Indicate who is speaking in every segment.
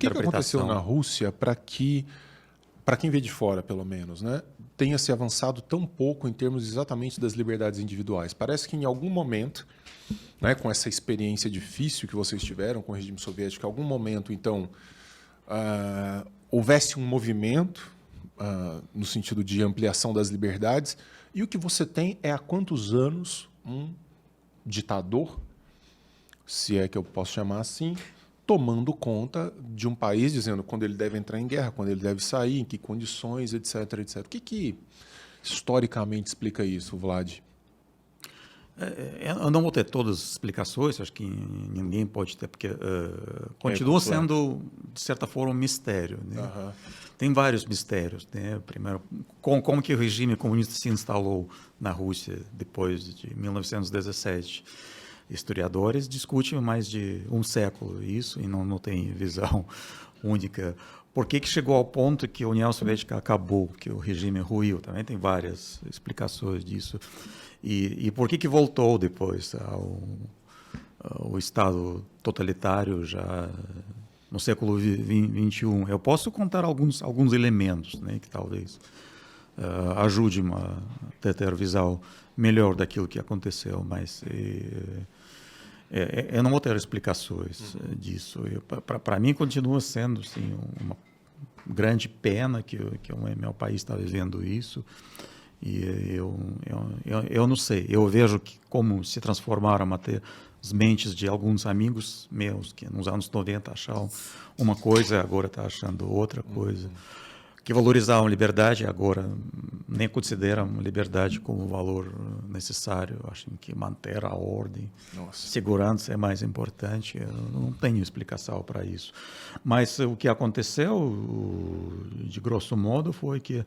Speaker 1: que aconteceu na Rússia para quem vê de fora, pelo menos, né, tenha se avançado tão pouco em termos exatamente das liberdades individuais? Parece que em algum momento, né, com essa experiência difícil que vocês tiveram com o regime soviético, em algum momento, então, houvesse um movimento no sentido de ampliação das liberdades, e o que você tem é há quantos anos um ditador, se é que eu posso chamar assim, tomando conta de um país, dizendo quando ele deve entrar em guerra, quando ele deve sair, em que condições, etc, etc. O que historicamente explica isso, Vlad?
Speaker 2: Eu não vou ter todas as explicações, acho que ninguém pode ter, porque continua sendo, de certa forma, um mistério. Né?
Speaker 1: Uhum.
Speaker 2: Tem vários mistérios. Né? Primeiro, como que o regime comunista se instalou na Rússia depois de 1917? Historiadores discutem mais de um século isso e não tem visão única. Por que chegou ao ponto que a União Soviética acabou, que o regime ruiu? Também tem várias explicações disso. E por que voltou depois ao Estado totalitário já no século XXI? Eu posso contar alguns elementos, né, que talvez ajudem a ter visão melhor daquilo que aconteceu, mas eu não vou ter explicações disso. Para mim continua sendo assim, uma grande pena que o meu país está vivendo isso. E eu não sei, eu vejo como se transformaram até as mentes de alguns amigos meus que nos anos 90 achavam uma coisa, agora está achando outra coisa. Que valorizavam liberdade, agora nem consideram liberdade como valor necessário. Acham que manter a ordem, segurança é mais importante. Eu não tenho explicação para isso. Mas o que aconteceu, de grosso modo, foi que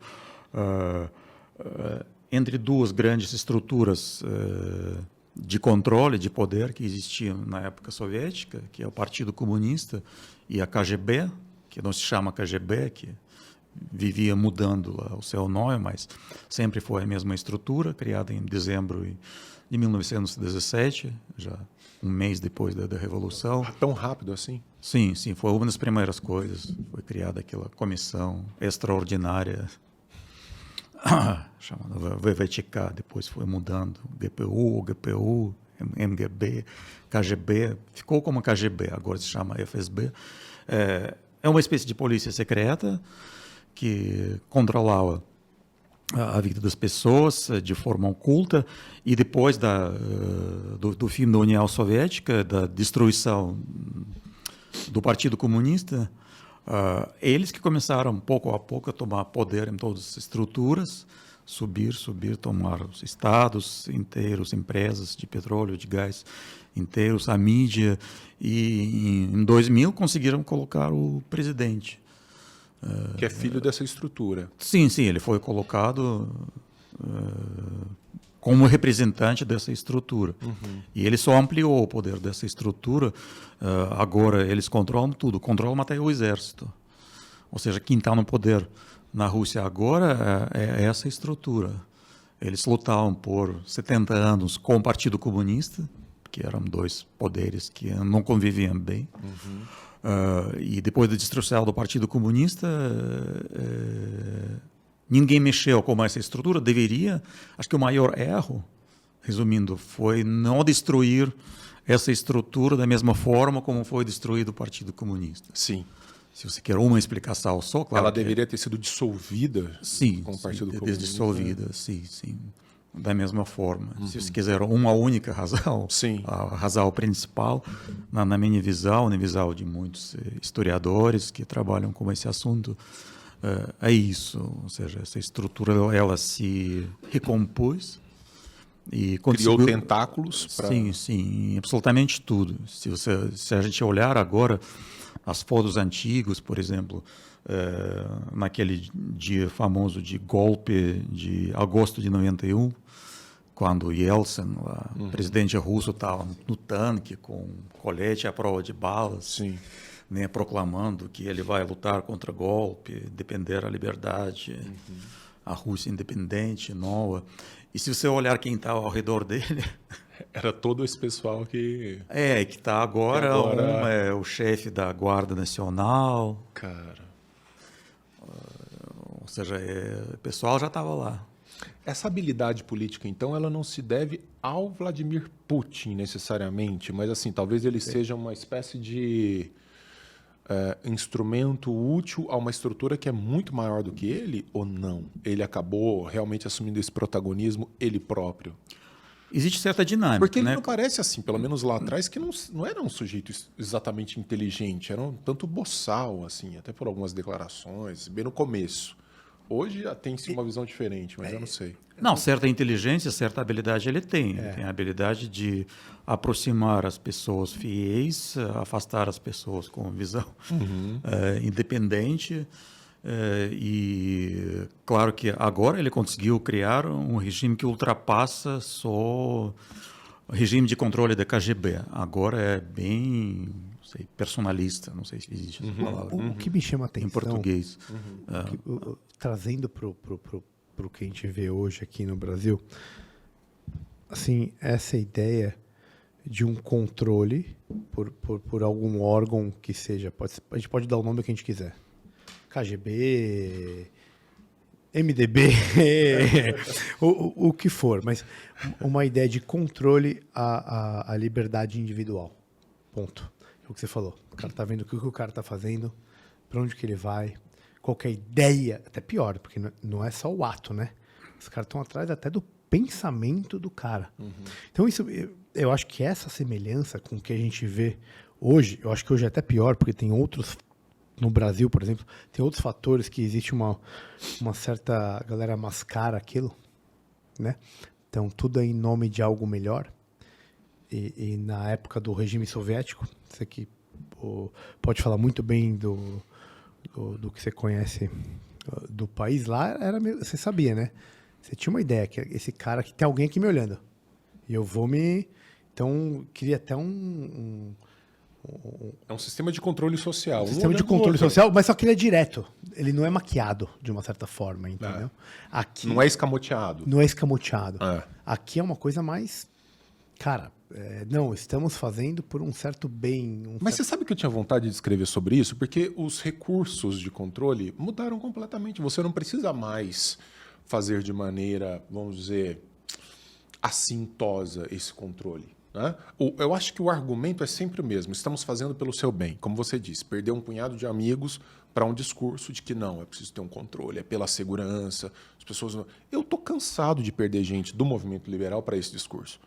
Speaker 2: entre duas grandes estruturas de controle, de poder que existiam na época soviética, que é o Partido Comunista e a KGB, que não se chama KGB, que vivia mudando o seu nome, mas sempre foi a mesma estrutura, criada em dezembro de 1917, já um mês depois da Revolução.
Speaker 1: Tão rápido assim?
Speaker 2: Sim, foi uma das primeiras coisas. Foi criada aquela comissão extraordinária chamada VVTK, depois foi mudando, GPU, MGB, KGB, ficou como KGB, agora se chama FSB. É uma espécie de polícia secreta que controlava a vida das pessoas de forma oculta, e depois do fim da União Soviética, da destruição do Partido Comunista, eles que começaram pouco a pouco a tomar poder em todas as estruturas, subir, tomar os estados inteiros, empresas de petróleo, de gás inteiros, a mídia, e em 2000 conseguiram colocar o presidente.
Speaker 1: Que é filho dessa estrutura.
Speaker 2: Sim, ele foi colocado como representante dessa estrutura. E ele só ampliou o poder dessa estrutura. Agora eles controlam tudo, controlam até o exército. Ou seja, quem está no poder na Rússia agora é essa estrutura. Eles lutavam por 70 anos com o Partido Comunista, que eram dois poderes que não conviviam bem. E depois da destruição do Partido Comunista, ninguém mexeu com essa estrutura, deveria. Acho que o maior erro, resumindo, foi não destruir essa estrutura da mesma forma como foi destruído o Partido Comunista.
Speaker 1: Sim.
Speaker 2: Se você quer uma explicação só, claro.
Speaker 1: Ela deveria ter sido dissolvida com o Partido Comunista.
Speaker 2: Dissolvida, sim. Da mesma forma. Se você quiser uma única razão, a razão principal, na minha visão, na visão de muitos historiadores que trabalham com esse assunto, é isso. Ou seja, essa estrutura ela se recompôs e
Speaker 1: criou tentáculos para...
Speaker 2: Sim, absolutamente tudo. Se a gente olhar agora as fotos antigas, por exemplo, naquele dia famoso de golpe de agosto de 91, quando Yeltsin, o presidente russo, estava no tanque com colete à prova de balas, né, proclamando que ele vai lutar contra o golpe, defender a liberdade, a Rússia independente, nova. E se você olhar quem está ao redor dele,
Speaker 1: Era todo esse pessoal que...
Speaker 2: Que está agora, um é o chefe da Guarda Nacional.
Speaker 1: Cara...
Speaker 2: Ou seja, o pessoal já estava lá.
Speaker 1: Essa habilidade política, então, ela não se deve ao Vladimir Putin, necessariamente, mas, assim, talvez ele seja uma espécie de instrumento útil a uma estrutura que é muito maior do que ele, ou não? Ele acabou realmente assumindo esse protagonismo ele próprio?
Speaker 2: Existe certa dinâmica,
Speaker 1: Porque ele
Speaker 2: né?
Speaker 1: não parece assim, pelo menos lá atrás, que não era um sujeito exatamente inteligente, era um tanto boçal, assim, até por algumas declarações, bem no começo. Hoje já tem-se uma visão diferente, mas eu não sei.
Speaker 2: Não, certa inteligência, certa habilidade ele tem. Ele tem a habilidade de aproximar as pessoas fiéis, afastar as pessoas com visão independente. E claro que agora ele conseguiu criar um regime que ultrapassa só o regime de controle da KGB. Agora é bem, não sei, personalista, não sei se existe essa palavra.
Speaker 3: O que me chama a atenção...
Speaker 2: Em português.
Speaker 3: Trazendo para o que a gente vê hoje aqui no Brasil, assim, essa ideia de um controle por algum órgão que seja, a gente pode dar o nome que a gente quiser, KGB, MDB, o que for, mas uma ideia de controle à liberdade individual, ponto. É o que você falou, o cara está vendo o que o cara está fazendo, para onde que ele vai, qualquer ideia, até pior, porque não é só o ato, né? Os caras estão atrás até do pensamento do cara. Então, isso, eu acho que essa semelhança com o que a gente vê hoje, eu acho que hoje é até pior, porque tem outros, no Brasil, por exemplo, tem outros fatores que existe uma certa... A galera mascara aquilo, né? Então, tudo é em nome de algo melhor. E na época do regime soviético, você aqui pode falar muito bem do que você conhece do país lá, você sabia, né? Você tinha uma ideia que esse cara aqui tem alguém aqui me olhando. E eu vou me... Então, queria até
Speaker 1: É um sistema de controle social.
Speaker 3: sistema de controle social, mas só que ele é direto. Ele não é maquiado, de uma certa forma, entendeu? Aqui,
Speaker 1: não é escamoteado.
Speaker 3: não é escamoteado.
Speaker 1: É.
Speaker 3: Aqui é uma coisa mais... Cara, não, estamos fazendo por um certo bem.
Speaker 1: Mas você sabe que eu tinha vontade de escrever sobre isso? Porque os recursos de controle mudaram completamente. Você não precisa mais fazer de maneira, vamos dizer, assintosa esse controle, né? Eu acho que o argumento é sempre o mesmo. Estamos fazendo pelo seu bem. Como você disse, perder um punhado de amigos para um discurso de que não, é preciso ter um controle, é pela segurança. As pessoas não... Eu estou cansado de perder gente do movimento liberal para esse discurso.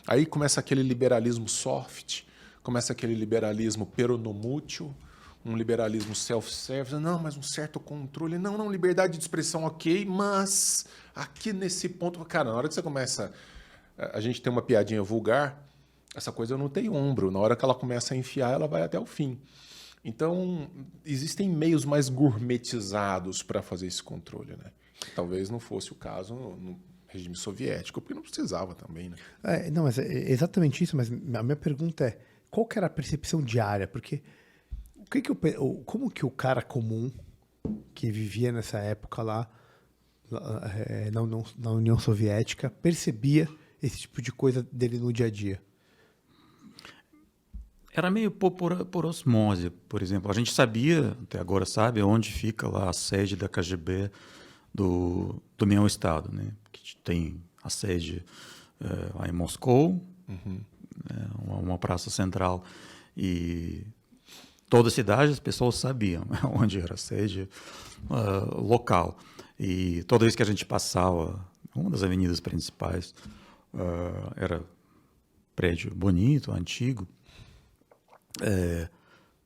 Speaker 1: Aí começa aquele liberalismo soft, começa aquele liberalismo peronomútil, um liberalismo self-service. Não, mas um certo controle. Não, liberdade de expressão, ok, mas aqui nesse ponto... Cara, na hora que você começa... A gente tem uma piadinha vulgar, essa coisa não tem ombro. Na hora que ela começa a enfiar, ela vai até o fim. Então, existem meios mais gourmetizados para fazer esse controle, né? Talvez não fosse o caso no regime soviético, porque não precisava também, né?
Speaker 3: Não, mas é exatamente isso, mas a minha pergunta é, qual que era a percepção diária? Porque como que o cara comum que vivia nessa época lá na União Soviética percebia esse tipo de coisa dele no dia a dia?
Speaker 2: Era meio por osmose, por exemplo. A gente sabia, até agora sabe, onde fica lá a sede da KGB do meu estado, né? Que tem a sede lá em Moscou, uma praça central, e toda a cidade as pessoas sabiam onde era a sede local. E toda vez que a gente passava, uma das avenidas principais, era prédio bonito, antigo,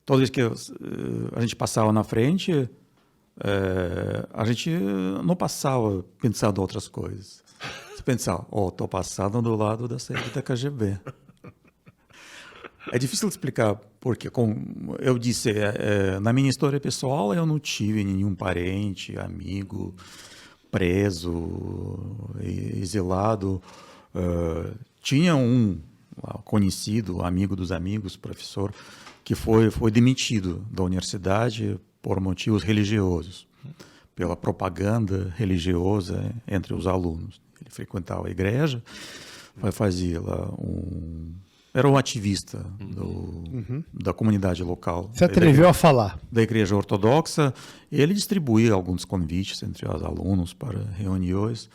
Speaker 2: toda vez que a gente passava na frente, a gente não passava pensando em outras coisas. Você pensava, estou passando do lado da sede da KGB. É difícil explicar porque, como eu disse, na minha história pessoal eu não tive nenhum parente, amigo preso, exilado. Tinha um conhecido, amigo dos amigos, professor, que foi demitido da universidade por motivos religiosos, pela propaganda religiosa entre os alunos. Ele frequentava a igreja, fazia lá era um ativista da comunidade local.
Speaker 3: Você atreveu a falar?
Speaker 2: Da Igreja Ortodoxa. Ele distribuía alguns convites entre os alunos para reuniões.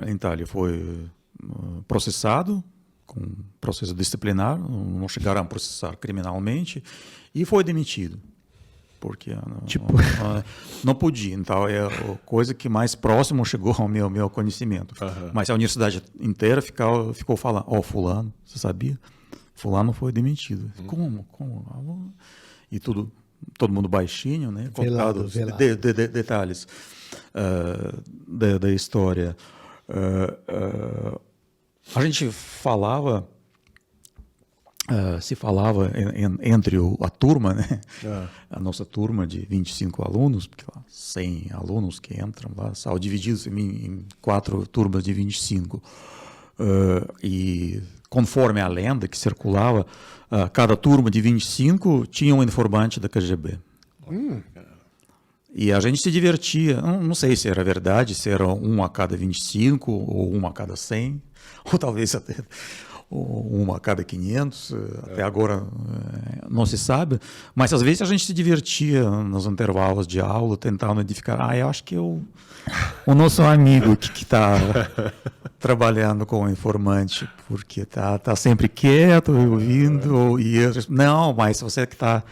Speaker 2: Então, ele foi processado com processo disciplinar, não chegaram a processar criminalmente, e foi demitido. Porque não podia. Então, é a coisa que mais próximo chegou ao meu conhecimento. Mas a universidade inteira ficou falando, fulano, você sabia? Fulano foi demitido. Como? E todo mundo baixinho, né?
Speaker 3: Velado.
Speaker 2: Detalhes da história. A gente falava... se falava entre a turma, né? A nossa turma de 25 alunos, porque lá 100 alunos que entram lá, são divididos em 4 turmas de 25. E conforme a lenda que circulava, cada turma de 25 tinha um informante da KGB. E a gente se divertia, não sei se era verdade, se era um a cada 25 ou um a cada 100, ou talvez até... uma a cada 500, até agora não se sabe, mas às vezes a gente se divertia nos intervalos de aula, tentando edificar, eu acho que o nosso amigo que está trabalhando com o informante, porque está sempre quieto, ouvindo, não, mas você que está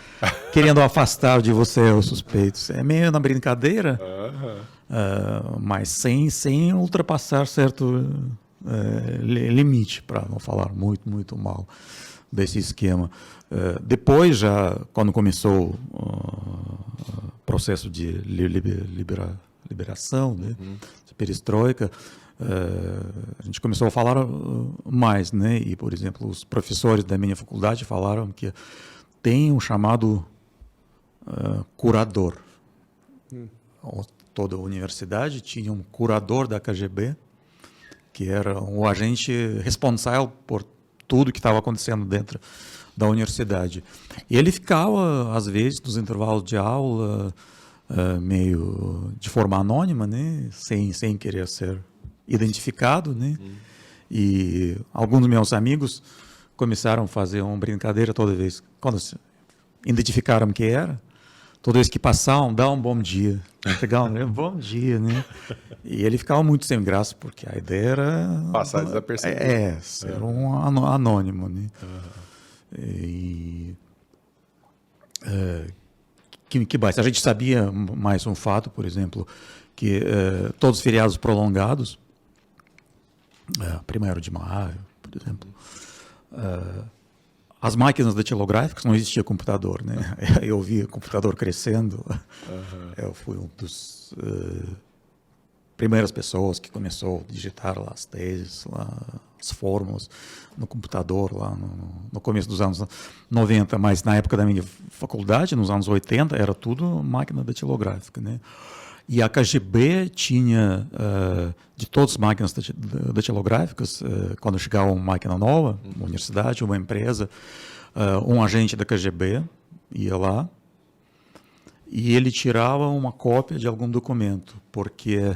Speaker 2: querendo afastar de você os suspeitos, é meio na brincadeira, mas sem ultrapassar certo... limite, para não falar muito mal desse esquema. Depois, já quando começou o processo de liberação, né, de perestroika, a gente começou a falar mais, né? E, por exemplo, os professores da minha faculdade falaram que tem um chamado curador. Toda a universidade tinha um curador da KGB, que era um agente responsável por tudo que estava acontecendo dentro da universidade. E ele ficava, às vezes, nos intervalos de aula, meio de forma anônima, né? sem querer ser identificado, né? E alguns dos meus amigos começaram a fazer uma brincadeira toda vez, quando identificaram que era, toda vez que passavam, dá um bom dia. Bom dia, né? E ele ficava muito sem graça, porque a ideia era...
Speaker 1: passar desapercebido.
Speaker 2: Ser um anônimo, né? E... que mais? A gente sabia mais um fato, por exemplo, que todos os feriados prolongados, 1º de maio, por exemplo, as máquinas datilográficas, não existia computador, né? Eu vi o computador crescendo. Eu fui um dos primeiras pessoas que começou a digitar lá as teses, lá, as fórmulas no computador lá no começo dos anos 90, mas na época da minha faculdade, nos anos 80, era tudo máquina datilográfica, né? E a KGB tinha, de todas as máquinas datilográficas, quando chegava uma máquina nova, uma universidade, uma empresa, um agente da KGB ia lá e ele tirava uma cópia de algum documento, porque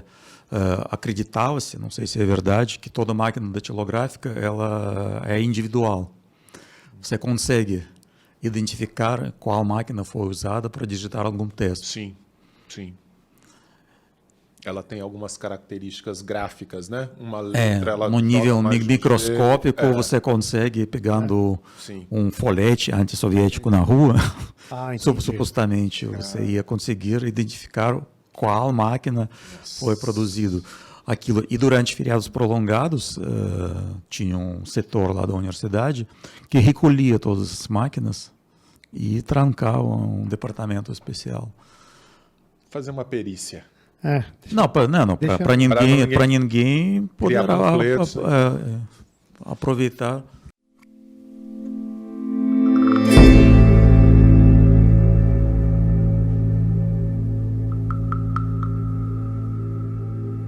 Speaker 2: acreditava-se, não sei se é verdade, que toda máquina datilográfica ela é individual. Você consegue identificar qual máquina foi usada para digitar algum texto.
Speaker 1: Sim, sim. Ela tem algumas características gráficas, né? Uma letra, ela
Speaker 2: no nível
Speaker 1: toca mais
Speaker 2: microscópico, você consegue, pegando um folhete antissoviético na rua, supostamente você ia conseguir identificar qual máquina foi produzido aquilo. E durante feriados prolongados, tinha um setor lá da universidade que recolhia todas as máquinas e trancava um departamento especial.
Speaker 1: Fazer uma perícia.
Speaker 2: Para ninguém poderá aproveitar